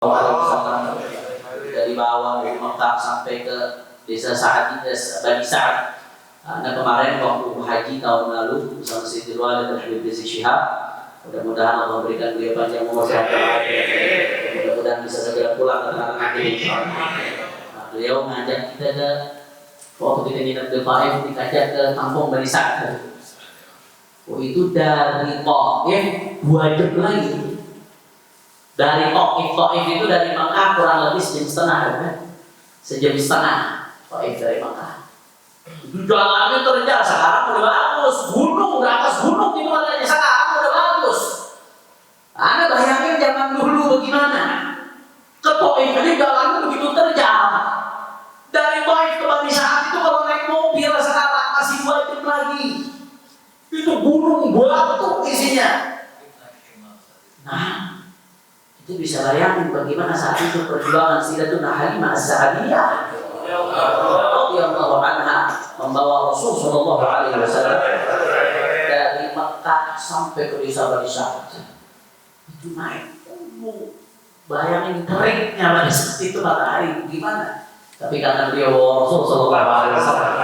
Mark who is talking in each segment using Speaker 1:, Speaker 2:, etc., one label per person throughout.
Speaker 1: Wasallam dari bawah dari Mekah sampai ke desa Bani Sa'ad. Nah kemarin waktu haji tahun lalu bersama Sayyidul Walid dan Habib Rizik Syihab, mudah-mudahan Allah berikan beliau panjang umur sehat dan mudah-mudahan bisa segera pulang ke tanah air. Nah, beliau mengajak kita ke waktu kita nginep di Taif, dikajak ke kampung Bani Sa'ad. Itu dari Taif 2 jam lagi. Dari Taif itu dari Mekah kurang lebih sejam setengah, kan? Sejam setengah Taif dari Mekah. Jalannya terjal, sekarang udah bagus. Gunung, udah atas gunung itu katanya, sekarang udah bagus. Anda bayangin zaman dulu bagaimana? Ke Taif ini jalannya begitu terjal. Dari Taif ke Bani Sa'ad itu kalau naik mobil sekarang masih 2 jam lagi. Itu gunung batu isinya. Nah, itu bisa bayangin bagaimana saat itu perjuangan Sayyidatuna Halimah As-Sa'diyah radhiyallahu anha membawa Rasul sallallahu alaihi wasallam dari Mekah sampai ke desa Bani Sa'ad. Itu naik gunung. Bayangin teriknya pada saat itu matahari gimana? Tapi karena beliau Rasul sallallahu alaihi wasallam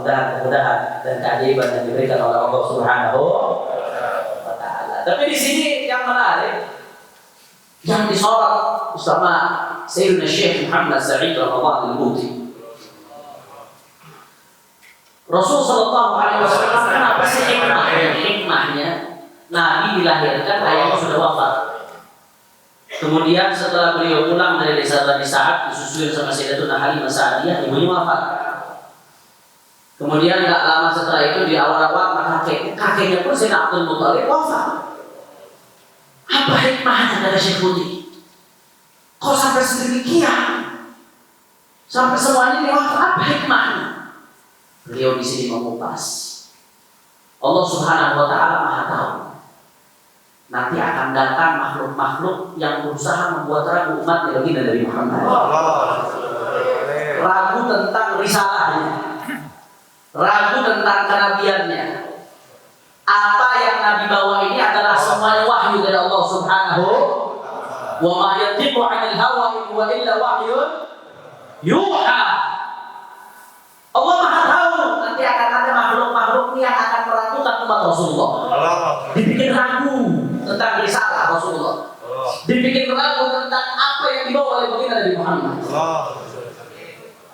Speaker 1: kemudahan dan keajaiban yang diberikan oleh Allah Subhanahu wa taala. Tapi di sini yang menarik yang disorot bersama Sayyidina Syekh Muhammad Sa'id Ramadhan Al-Buti. Rasul sallallahu alaihi wasallam kenapa sih hikmahnya Nabi dilahirkan ayahnya sudah wafat. Kemudian setelah beliau pulang dari desa Bani Sa'ad disusul sama Sayyidatuna Halimah Sa'diyah, ibunya wafat. Kemudian enggak lama setelah itu di awal-awal kakeknya pun Sayyidina Abdul Muthalib wafat. Apa hikmahnya dari Syekh Buti? Kok sampai sedemikian? Sampai semuanya ini wafat, apa hikmahnya? Beliau di sini mengupas. Allah Subhanahu wa taala Maha tahu. Nanti akan datang makhluk-makhluk yang berusaha membuat ragu umatnya baginda Nabi Muhammad. Ragu tentang risalahnya. Ragu tentang kenabiannya. Apa yang Nabi bawa ini adalah semuanya wahyu dari Allah Subhanahu wa ma yantiqu 'anil hawa in huwa illa wahyun yuha. Allah Maha tahu nanti akan ada makhluk-makhluk yang akan meragukan umat Rasulullah. Dibikin ragu tentang risalah Rasulullah. Dibikin ragu tentang apa yang dibawa oleh baginda Nabi Muhammad.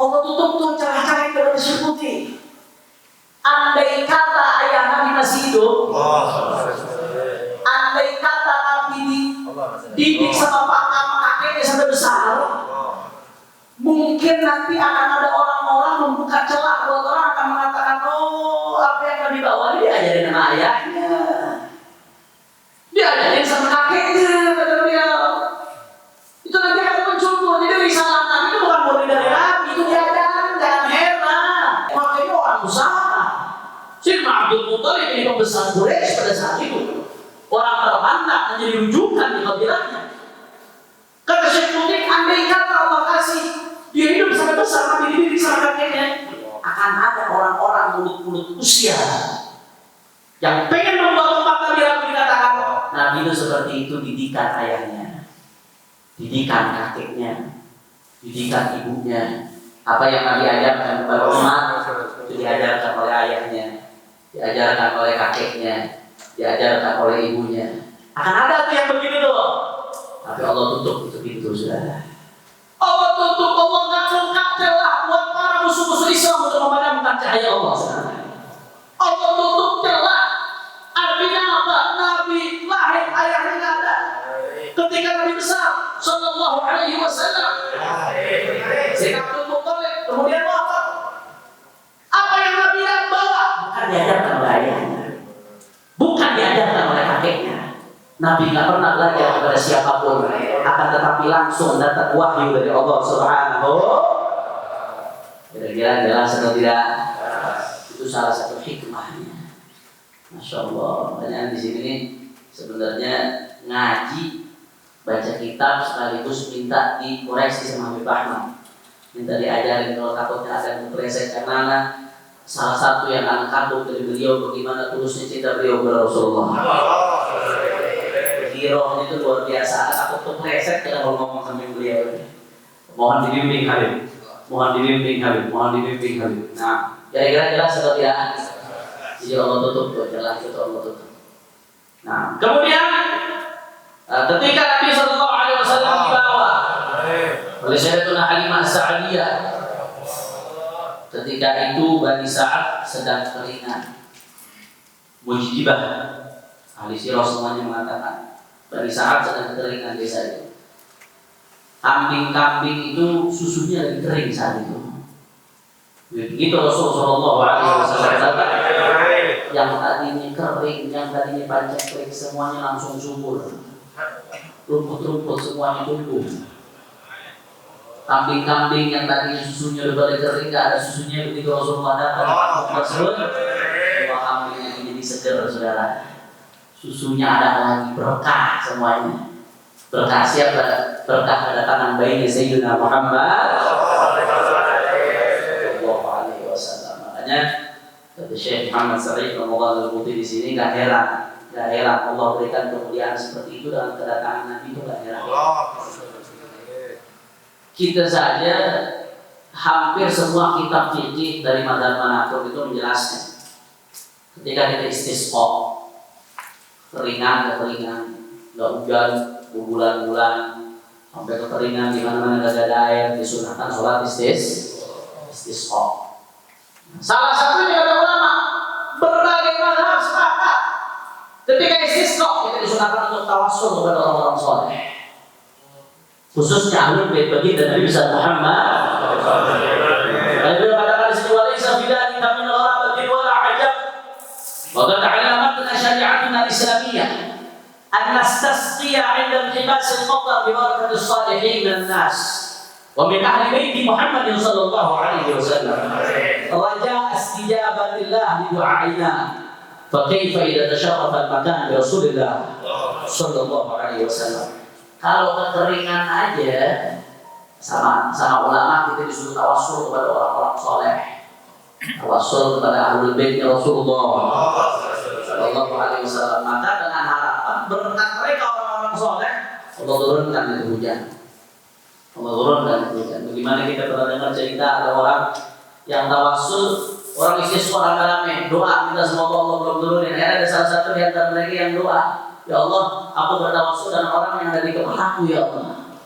Speaker 1: Allah tutup tuh celah-celah itu dari Syekh Buti. Andai kata ayah Nabi masih hidup, andai kata Nabi dididik sama kakeknya sampai besar, mungkin nanti akan ada orang-orang membuka celah buat orang akan mengatakan, oh apa yang Nabi bawa ini diajarin sama ayahnya, diajarin sama kakeknya, kata beliau. Itu nanti akan muncul. Jadi risalah Nabi itu bukan murni dari Nabi, itu diajarin, jangan heran. Makanya orang usaha. Sayyidina Abdul Muthalib ini pembesar Quraisy pada saat itu, orang terpandang menjadi rujukan di kabilahnya. Kata Syekh Buti, andai kata Allah kasih dia hidup sampai besar, Nabi dididik sama kakeknya, akan ada orang-orang mulut-mulut usia yang pengen membawa umat Nabi Rabu dikatakan Nabi itu seperti itu didikan ayahnya, didikan kakeknya, didikan ibunya. Apa yang Nabi ajarkan kepada umat itu diajarkan oleh ayahnya, diajarkan oleh kakeknya, diajarkan oleh ibunya. Akan ada tuh yang begitu tuh. Tapi Allah tutup itu pintu, saudara. Allah tutup, Allah nggak buka celah buat para musuh-musuh Islam untuk memadamkan cahaya Allah, saudara. Allah tutup celah. Artinya apa? Nabi lahir ayahnya nggak ada. Ketika Nabi besar, sallallahu alaihi wasallam, Sayyidina Abdul Muthalib kemudian wafat. Apa yang Nabi yang bawa? Bukan diajarkan oleh ayahnya, bukan diajarkan oleh kakeknya. Nabi nggak pernah belajar kepada siapapun, akan tetapi langsung datang wahyu dari Allah Subhanahu. Kira-kira jelas atau tidak? Itu salah satu hikmahnya. Masya Allah. Banyak di sini sebenarnya ngaji, baca kitab sekaligus minta dikoreksi sama Habib Ahmad. Minta diajarin kalau takutnya ada yang meleset karena salah satu yang akan kabur dari beliau bagaimana tulusnya cinta beliau kepada Rasulullah. giroh itu luar biasa. Aku tuh pleset kalau ngomong sama beliau ini. Mohon dibimbing Habib. Mohon dibimbing Habib. Mohon dibimbing Habib. Nah, kira-kira jelas atau tidak? Jadi Allah tutup tuh, jelas itu Allah tutup. Nah, kemudian ketika Nabi Sallallahu Alaihi Wasallam dibawa oleh Sayyidatuna Halimah As-Sa'diyah, ketika itu Bani Sa'ad sedang keringan. Mujibah ahli sirah semuanya mengatakan Bani Sa'ad sedang keringan desa itu. Kambing-kambing itu susunya lagi kering saat itu. Begitu Rasulullah SAW yang tadinya kering, yang tadinya panjang kering, semuanya langsung subur. Rumput-rumput semuanya tumbuh. Kambing-kambing yang tadinya susunya udah balik kering, gak ada susunya, begitu Rasulullah datang tersebut, semua kambingnya jadi seger, saudara. Susunya ada lagi, berkah semuanya. Berkah siapa? Berkah kedatangan bayinya Sayyidina Muhammad sallallahu alaihi wasallam. Makanya kata Syekh Muhammad Sa'id Ramadan Al-Buti di sini gak heran Allah berikan kemuliaan seperti itu dengan kedatangan Nabi, itu gak heran. Kita saja hampir semua kitab fikih dari madzhab manapun itu menjelaskan ketika kita istisqa, keringan, nggak hujan berbulan-bulan sampai kekeringan di mana-mana nggak ada air, disunahkan sholat istisqa. Salah satunya ada ulama berbagai mazhab sepakat ketika istisqa kita disunahkan untuk tawassul kepada orang-orang soleh, khususnya ahlul bait baginda Nabi Muhammad. Beliau katakan di sini walaysa bidzalika min gharabatin wala ajab. Wa qad 'allamatna syari'atuna al-islamiyyah an nastasqiya 'inda intibas al-matar bi barakati as-salihin min an-nas wa min ahli bait Muhammad sallallahu alaihi wasallam. Raja istijabatillah li du'aina. Fa kaifa idza tasharrafa al-makan bi Rasulillah sallallahu alaihi wasallam. Kalau kekeringan aja sama ulama kita disuruh tawassul kepada orang-orang soleh, tawassul kepada ahlul baitnya Rasulullah sallallahu alaihi wasallam. Maka dengan harapan berkat mereka orang-orang soleh Allah turunkan itu hujan. Bagaimana kita pernah dengar cerita ada orang yang tawassul, orang istisqa rame-rame doa minta semoga Allah belum turunin. Ada salah satu di antara mereka yang doa, ya Allah, aku bertawassul dengan orang yang ada di kepalaku ya Allah.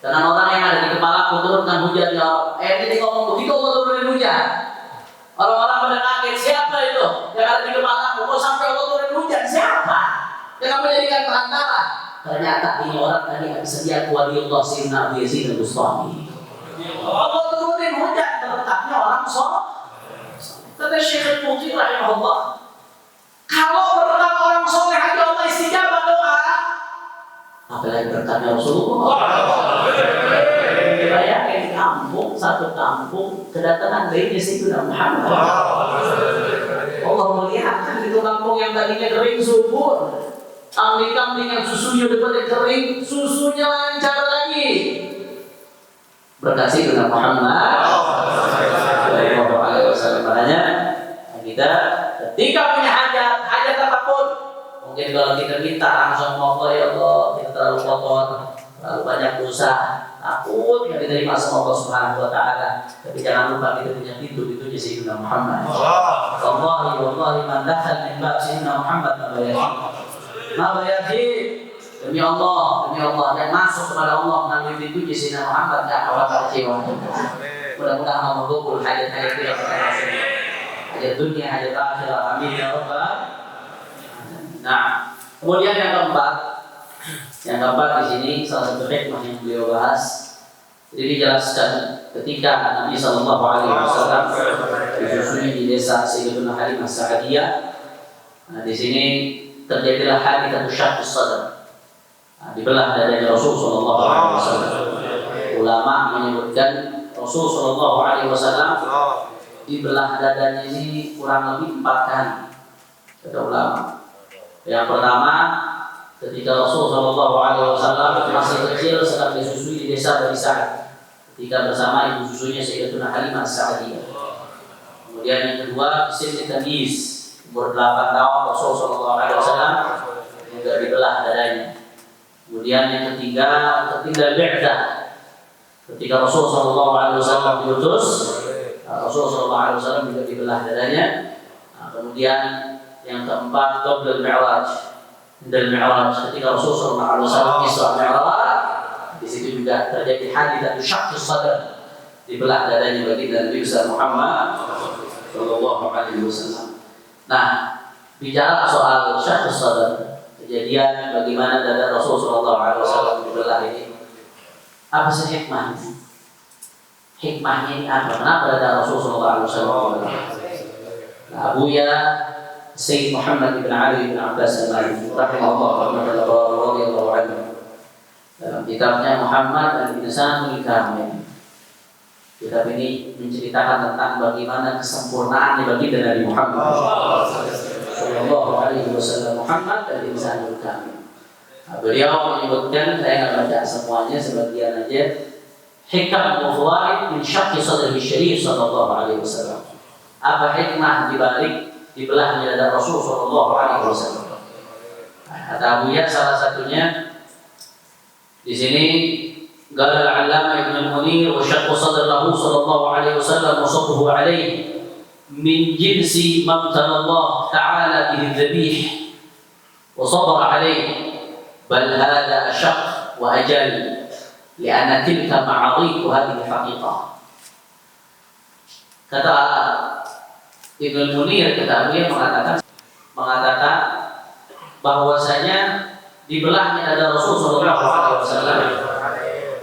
Speaker 1: Dengan orang yang ada di kepalaku turunkan hujan ya Allah. Ini ngomong begitu Allah turunin hujan. Orang-orang pada kaget, siapa itu yang ada di kepalaku? Kok sampai Allah turunin hujan? Siapa? Yang kamu jadikan perantara? Ternyata ini orang tadi habis sedia waliullah Sayyidina Abu Yazid Al-Bustami. Allah turunin hujan berkatnya orang soleh. Kata Syekh Al-Buti rahimahullah, kalau berkat orang soleh aja Allah istijabah doa, apalagi berkatnya Rasulullah. Bayangin satu kampung kedatangan bayinya Sayyidina Muhammad. Allah melihatkan itu kampung yang tadinya kering subur, kambing-kambing yang susunya udah kering, susunya lancar lagi. Berkat Sayyidina Muhammad sallallahu alaihi wasallam. Makanya kita ketika punya hajat apapun, mungkin kalau kita minta langsung Allah ya Allah, kita terlalu kotor, terlalu banyak dosa, takut nggak diterima sama Allah Subhanahu Wa Taala. Tapi jangan lupa kita punya pintu di Sayyidina Muhammad. Wallahi man dakhal min bab Sayyidina Muhammad ma bayati. Demi Allah yang masuk kepada Allah melalui pintu Sayyidina Muhammad nggak bakal kecewa. Mudah-mudahan Allah kabul hajat-hajat kita. Hajat dunia, hajat akhirat, amin ya rabbal. Nah, kemudian yang keempat di sini salah satu hikmah yang beliau bahas. Jadi dijelaskan ketika Nabi Sallallahu Alaihi Wasallam disusui di desa Sayyidatuna Halimah As-Sa'diyah. Nah, di sini terjadilah haditsatu syaqqus sadr. Dibelah dadanya Rasul Sallallahu Alaihi Wasallam. Ulama menyebutkan Rasul Sallallahu Alaihi Wasallam dibelah dadanya ini kurang lebih 4 kali, kata ulama. Yang pertama, ketika Rasul Shallallahu Alaihi Wasallam masih kecil sedang disusui di desa Bani Sa'ad, ketika bersama ibu susunya Sayyidatuna Halimah As-Sa'diyah. Kemudian yang kedua, Sinni Tamyiz, umur 8 tahun Rasul Shallallahu Alaihi Wasallam juga dibelah dadanya. Kemudian yang ketiga, ketika bi'dah, ketika Rasulullah SAW diutus, Rasulullah SAW juga dibelah dadanya. Kemudian yang keempat, qabla al-mi'raj, ketika Rasulullah SAW Isra Mi'raj, di situ juga terjadi hadits syaqqus sadr, dibelah dadanya bagi Nabi Muhammad sallallahu alaihi wasallam. Nah, bicara soal syaqqus sadr, kejadian bagaimana dada Rasulullah sallallahu alaihi wasallam dibelah ini, apa sih hikmahnya? Hikmahnya ini apa? Kenapa dada Rasulullah sallallahu alaihi wasallam dibelah? Nah, Abuya Sayyid Muhammad bin Ali bin Abbas al-Maliki rahimahullah radhiyallahu anhu, dalam kitabnya Muhammad al-Insanul Kamil, kitab ini menceritakan tentang bagaimana kesempurnaan baginda Nabi Muhammad sallallahu alaihi wasallam, Muhammad al-Insanul Kamil. Beliau menyebutkan, saya nggak baca semuanya, sebagian aja, hikam wa fawaid min syaqqi sadri syarif sallallahu alaihi wasallam. Apa hikmah dibalik dibelahnya dada Rasul sallallahu alaihi wasallam? Kata Abuya, salah satunya di sini qala al-'allamah Ibnu al-Munir wa syaqqu sadrihi sallallahu alaihi wasallam wa sabbuhu alaihi min jinsi ma Allah ta'ala bihi dzabih wa sabara alaihi, bal hadha ashaq wa ajal li'anna tilka ma'arif hadhihi haqiqah. Kata Ibnu al-Munir, kata Abuya mengatakan bahwasanya dibelahnya dada Rasul sallallahu alaihi wasallam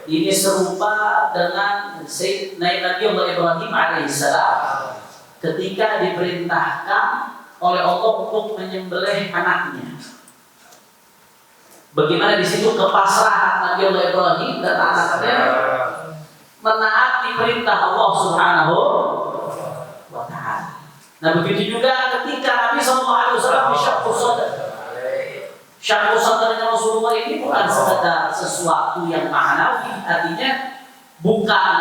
Speaker 1: ini serupa dengan Nabi Ibrahim alaihissalam ketika diperintahkan oleh Allah untuk menyembelih anaknya. Bagaimana di situ kepasrahan Nabi Ibrahim dan anaknya menaati perintah Allah Subhanahu wa taala. Nah, begitu juga ketika Nabi sallallahu alaihi wasallam disyaqqus sadr. Syaqqus sadrnya Rasulullah ini bukan sekedar sesuatu yang ma'nawi, artinya bukan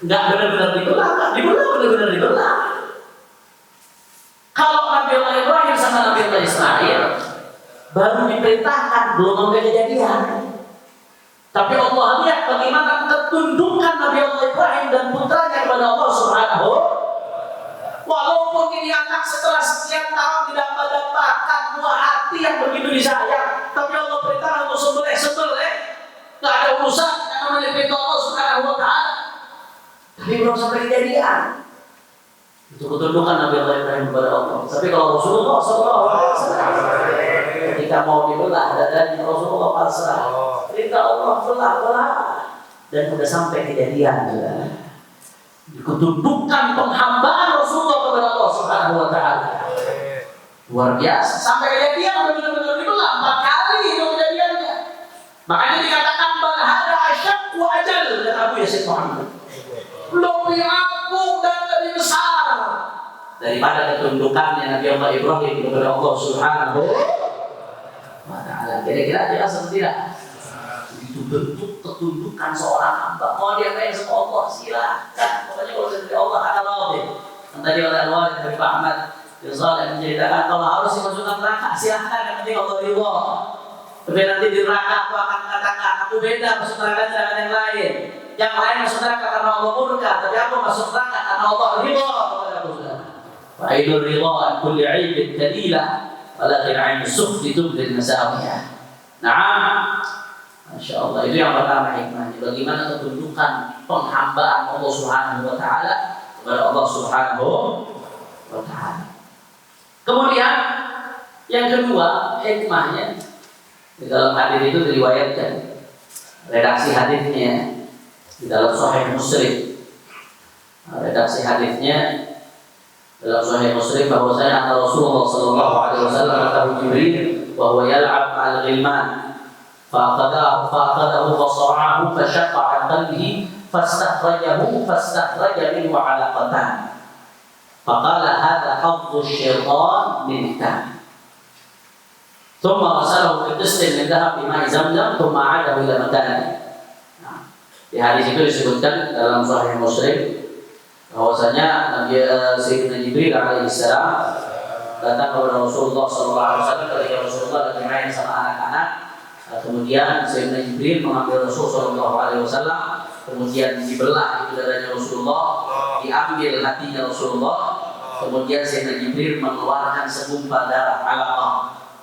Speaker 1: enggak benar-benar dibelah, benar-benar dibelah. Kalau Nabi Ibrahim sama Nabi Ismail baru diperintahkan, belum ada kejadian. Tapi Allah lihat bagaimana ketundukan Nabi Ibrahim dan putranya kepada Allah Subhanahu. Walaupun ini anak setelah sekian tahun didambakan buah hati yang begitu disayang, tapi Allah perintah untuk sembelih, nggak ada urusan yang namanya perintah Allah Subhanahu wa taala. Tapi belum sampai kejadian. Itu ketundukan Nabi Ibrahim kepada Allah. Tapi kalau Rasulullah SAW ketika mau dibelah dadanya Rasulullah pasrah, perintah Allah belah dan sudah sampai kejadian juga. Ketundukan penghambaan Rasulullah kepada Allah Subhanahu wa taala luar biasa, sampai kejadian benar-benar dibelah 4 kali itu kejadiannya. Makanya dikatakan bal hada asyaq wa ajal, dan Abu Yazid Muhammad lebih agung dan lebih besar daripada ketundukannya Nabi Allah Ibrahim kepada Allah Subhanahu wa taala. Kira-kira jelas atau tidak? Itu bentuk ketundukan seorang hamba. Mau dia kayak sama Allah, silakan. Pokoknya kalau dari Allah ada lawan. Yang tadi oleh Allah dari Pak Ahmad Yusal yang menceritakan kalau harus dimasukkan neraka, silakan. Yang penting Allah ridho. Tapi nanti di neraka aku akan katakan aku beda masuk neraka dengan yang lain. Yang lain masuk neraka karena Allah murka, tapi aku masuk neraka karena Allah ridho kepada aku. Wa aidul ridho an kulli 'aibin kadilah, walakin 'ain sukhti tubdil masawiyah. Naam. Masya Allah, itu yang pertama hikmahnya. Bagaimana ketundukan penghambaan Allah Subhanahu wa taala kepada Allah Subhanahu wa taala. Kemudian yang kedua hikmahnya, di dalam hadis itu diriwayatkan redaksi hadisnya di dalam Sahih Muslim. Redaksi hadisnya dalam Sahih Muslim bahwasanya Rasulullah sallallahu alaihi wasallam kata Jibril bahwa yal'ab al-ghilman فأخذه فصرعه فشق عن قلبه فاستخرج منه علقتان فقال هذا حظ الشيطان منك ثم غسله بقسط من ذهب بماء زمزم ثم عاده إلى مكانه. Di hadis itu disebutkan dalam Sahih Muslim bahwasanya Nabi Sayyidina Jibril alaihissalam datang kepada Rasulullah sallallahu alaihi wasallam ketika Rasulullah lagi main sama anak-anak. Kemudian Sayyidina Jibril mengambil Rasul Shallallahu Alaihi Wasallam, kemudian dibelah itu dadanya Rasulullah, diambil hatinya Rasulullah, kemudian Sayyidina Jibril mengeluarkan segumpal darah alaqah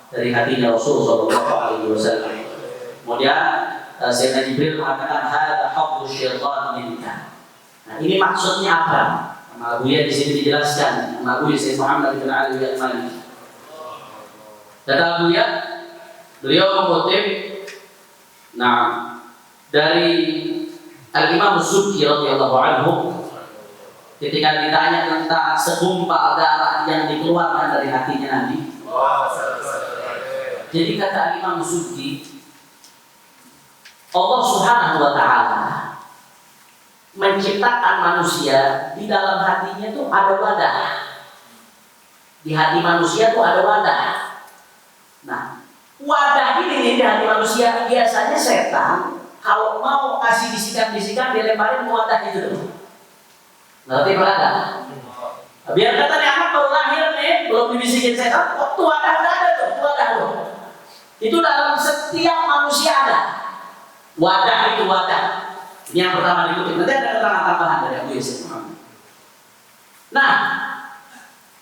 Speaker 1: dari hatinya Rasul Shallallahu Alaihi Wasallam. Kemudian Sayyidina Jibril mengatakan hada haqqu syaitan minka. Nah, ini maksudnya apa? Abuya di sini dijelaskan. Abuya Sayyid Muhammad bin Ali al-Maliki. Kata Abuya, beliau mengutip dari Al-Imam Subki radhiyallahu anhu ketika ditanya tentang segumpal darah yang dikeluarkan dari hatinya Nabi. Jadi kata Al-Imam Subki, Allah Subhanahu wa taala menciptakan manusia, di dalam hatinya tuh ada wadah. Di hati manusia tuh ada wadah. Nah, wadah ini nih di hati manusia, biasanya setan kalau mau kasih bisikan-bisikan dilemparin ke wadah itu. Ngerti Pak? Biar kata nih anak baru lahir nih, belum dibisikin setan, waktu wadah udah ada tuh, wadah tuh. Itu dalam setiap manusia ada. Wadah itu wadah. Ini yang pertama dikutip. Nanti ada keterangan tambahan dari Abu Yazid Muhammad. Nah,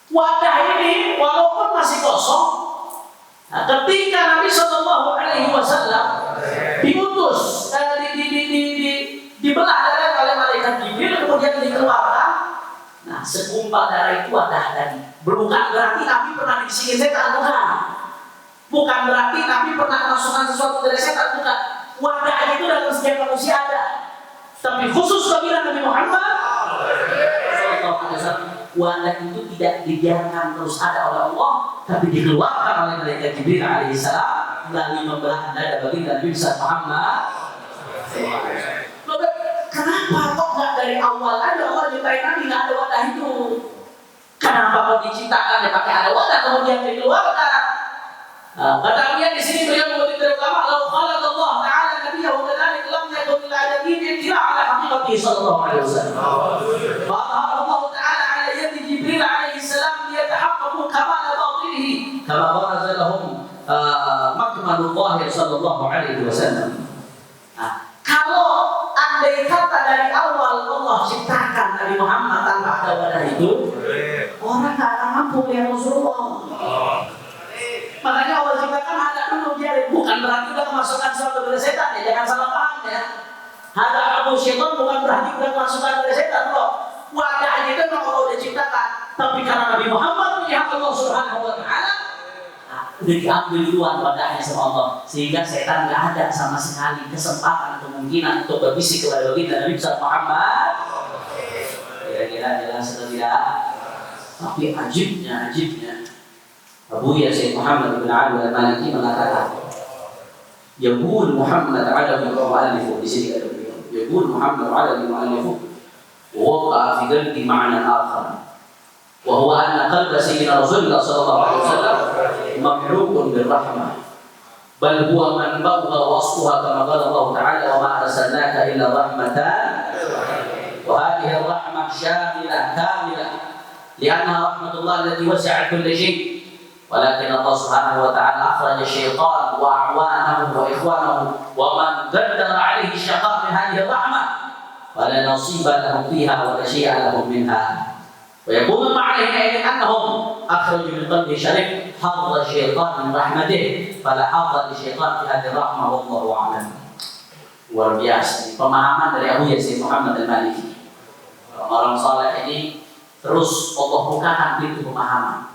Speaker 1: wadah ini walaupun masih kosong, nah, ketika Nabi Shallallahu Alaihi Wasallam diutus, dibelah darah oleh malaikat Jibril, kemudian dikeluarkan. Nah, segumpal darah itu wadah tadi. Bukan berarti Nabi pernah dibisikin setan, bukan. Bukan berarti Nabi pernah masukkan sesuatu dari setan, bukan. Wadah itu dalam setiap manusia ada. Tapi khusus bagi Nabi Muhammad, wadah itu tidak dibiarkan terus ada oleh Allah, tapi dikeluarkan oleh malaikat Jibril alaihissalam melalui membelah dada bagi Nabi Muhammad. Kenapa kok nggak dari awal aja Allah ciptain Nabi nggak ada wadah itu? Kenapa kok diciptakan pakai ada wadah kemudian dikeluarkan? Kata dia di sini beliau mengutip dari ulama, "Lau khalaq Allah Ta'ala nabiyyahu kadzalik lam yakun lil alamin ittila' ala haqiqati sallallahu alaihi wasallam." Wa Allah Ta'ala ala yadi Jibril alaihi salam liyatahaqqaqu kamal batinihi kama baraza lahum makmalullah sallallahu alaihi wasallam. Kalau andai kata dari awal Allah ciptakan Nabi Muhammad tanpa ada wadah itu, orang tak akan mampu melihat Rasulullah. Makanya Allah ciptakan ada dulu biarin. Bukan berarti udah memasukkan sesuatu dari setan ya, jangan salah paham ya. Ada Abu Syaitan bukan berarti udah memasukkan dari setan loh. Wadahnya itu memang Allah udah ciptakan. Tapi karena Nabi Muhammad melihat Allah Subhanahu wa taala, udah diambil duluan wadahnya sama Allah, sehingga setan nggak ada sama sekali kesempatan kemungkinan untuk berbisik kepada baginda Nabi Muhammad. Kira-kira jelas atau tidak? Tapi ajibnya Abu Yazid Muhammad bin Ali al-Maliki mengatakan, Yaqul Muhammad Alawi al-Mu'allif, di sini ada beliau. Yaqul Muhammad Alawi al-Mu'allif, waqa'a fi qalbi ma'nan akhar, wa huwa anna qalba sayyidina Rasulullah sallallahu alaihi wasallam mamlu'un birrahmah, bal huwa manba'uha wa asluha kama qala Allah ta'ala wa ma arsalnaka illa rahmatan wa hadhihi ar-rahmah shamilah kamilah li'annaha rahmatullah allati wasi'at kulla shay'. ولكن الله سبحانه وتعالى أخرج الشيطان وأعوانه وإخوانه ومن قدر عليه الشقاء من هذه الرحمة فلا نصيب لهم فيها ولا شيء لهم منها. ويقول عليه أنهم أخرجوا من قلبه شريك حظ الشيطان من رحمته فلا حظ للشيطان في هذه الرحمة والله أعلم. Luar biasa pemahaman dari Abu Yazid Muhammad al-Maliki. Orang saleh ini terus Allah bukakan pintu pemahaman.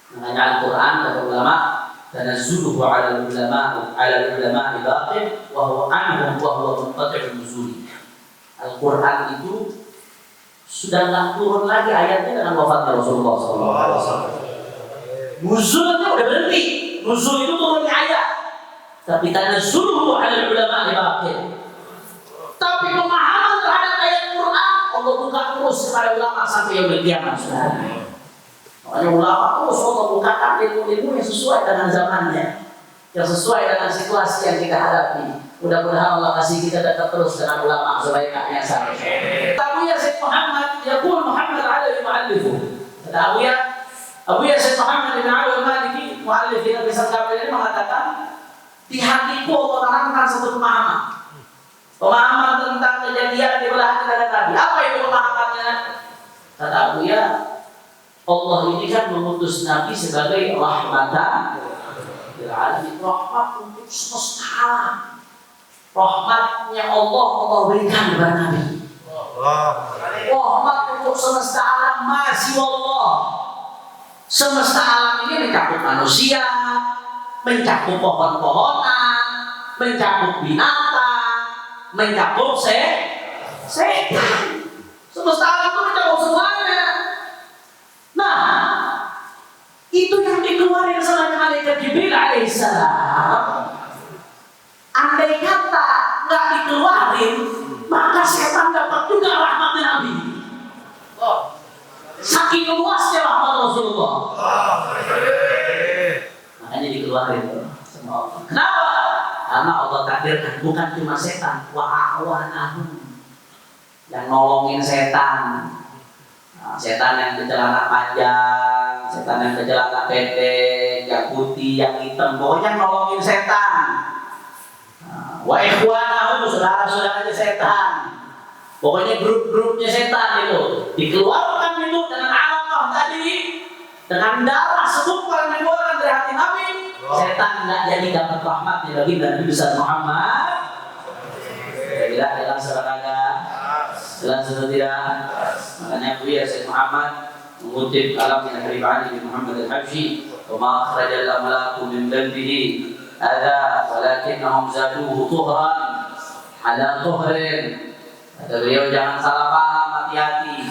Speaker 1: Mengenai Al-Quran kata ulama, tanazzuluhu 'ala al-ulama baqin wa huwa anhum wa huwa munqati'un nuzuli. Al-Quran itu sudah enggak turun lagi ayatnya dengan wafatnya Rasulullah SAW. Nuzulnya udah berhenti. Nuzul itu turun di ayat. Tapi tanazzuluhu 'ala al-ulama baqin. Tapi pemahaman terhadap ayat Quran Allah buka terus kepada ulama sampai yaumil qiyamah. Makanya ulama terus Allah bukakan ilmu-ilmu yang sesuai dengan zamannya, yang sesuai dengan situasi yang kita hadapi. Mudah-mudahan Allah kasih kita dekat terus dengan ulama sebaik-baiknya sampai. Abu Yazid Muhammad, yaqul Muhammad Alawi mu'allifu. Kata Abu Yazid Muhammad bin Ali al-Maliki, mu'allif kitab Risal Kamil ini mengatakan, Di hatiku Allah tanamkan satu pemahaman tentang kejadian di belah hati Nabi. Apa itu pemahamannya? Kata Buya, Allah ini kan mengutus Nabi sebagai rahmatan lil alamin, rahmat untuk semesta alam. Rahmatnya Allah berikan kepada Nabi. Rahmat untuk semesta alam masih Allah. Semesta alam ini mencakup manusia, mencakup pohon-pohonan, mencakup binatang, mencakup setan. Semesta alam itu mencakup semuanya. Nah, itu yang dikeluarkan sama malaikat Jibril alaihissalam. Andai kata nggak dikeluarin, maka setan dapat juga rahmatnya Nabi. Saking luasnya rahmat Rasulullah. Makanya dikeluarin sama Allah. Kenapa? Karena Allah takdirkan bukan cuma setan, wa'awanahum yang nolongin setan. Nah, setan yang bercelana panjang, setan yang bercelana pendek, yang putih, yang hitam, pokoknya nolongin setan. Wa ikhwanahu, saudara-saudaranya setan. Pokoknya grup-grupnya setan itu dikeluarkan itu dengan alaqah tadi, dengan darah segumpal yang dikeluarkan dari hati Nabi. Setan nggak jadi dapat rahmatnya bagi Nabi besar Muhammad. Kira-kira dalam serangga, dalam tidak. Makanya Buya Sayyid Muhammad mengutip kalam min Habib Ali bin Muhammad al-Habsyi, "Wa ma akhrajal amlaku min dhanbihi ada walakinnahum zaduhu tuhran ala tuhrin." Kata beliau, jangan salah paham, hati-hati.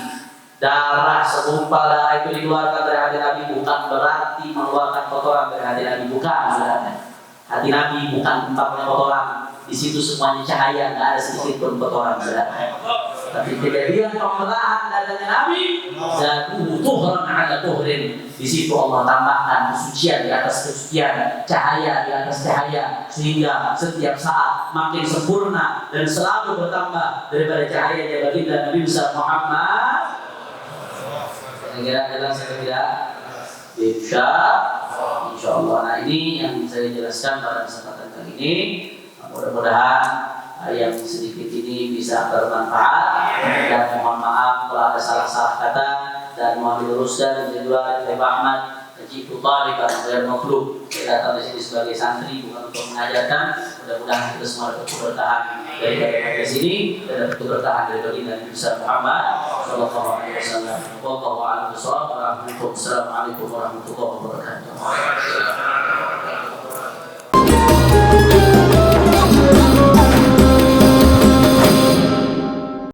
Speaker 1: Darah segumpal darah itu dikeluarkan dari hati Nabi bukan berarti mengeluarkan kotoran dari hati Nabi, bukan, saudara. Hati Nabi bukan tempatnya kotoran. Di situ semuanya cahaya, nggak ada sedikit pun kotoran, saudara. Tapi kejadian pemerintahan datangnya Nabi, zaduhu tuhran ala tuhrin. Di situ Allah tambahkan kesucian di atas kesucian, cahaya di atas cahaya, sehingga setiap saat makin sempurna dan selalu bertambah daripada cahaya baginda Nabi besar Muhammad. Kira-kira jelas atau tidak? Insya Allah. Nah, ini yang saya jelaskan pada kesempatan kali ini. Mudah-mudahan yang sedikit ini bisa bermanfaat, dan mohon maaf kalau ada salah-salah kata, dan mohon diluruskan jadwal dari Pak Ahmad Haji Putari karena saya makhluk saya datang di sini sebagai santri bukan untuk mengajarkan. Mudah-mudahan kita semua dapat keberkahan dari majelis ini dan dapat keberkahan dari baginda Nabi besar Muhammad sallallahu alaihi wasallam. Wallahu a'lam bishawab. Assalamualaikum warahmatullahi wabarakatuh.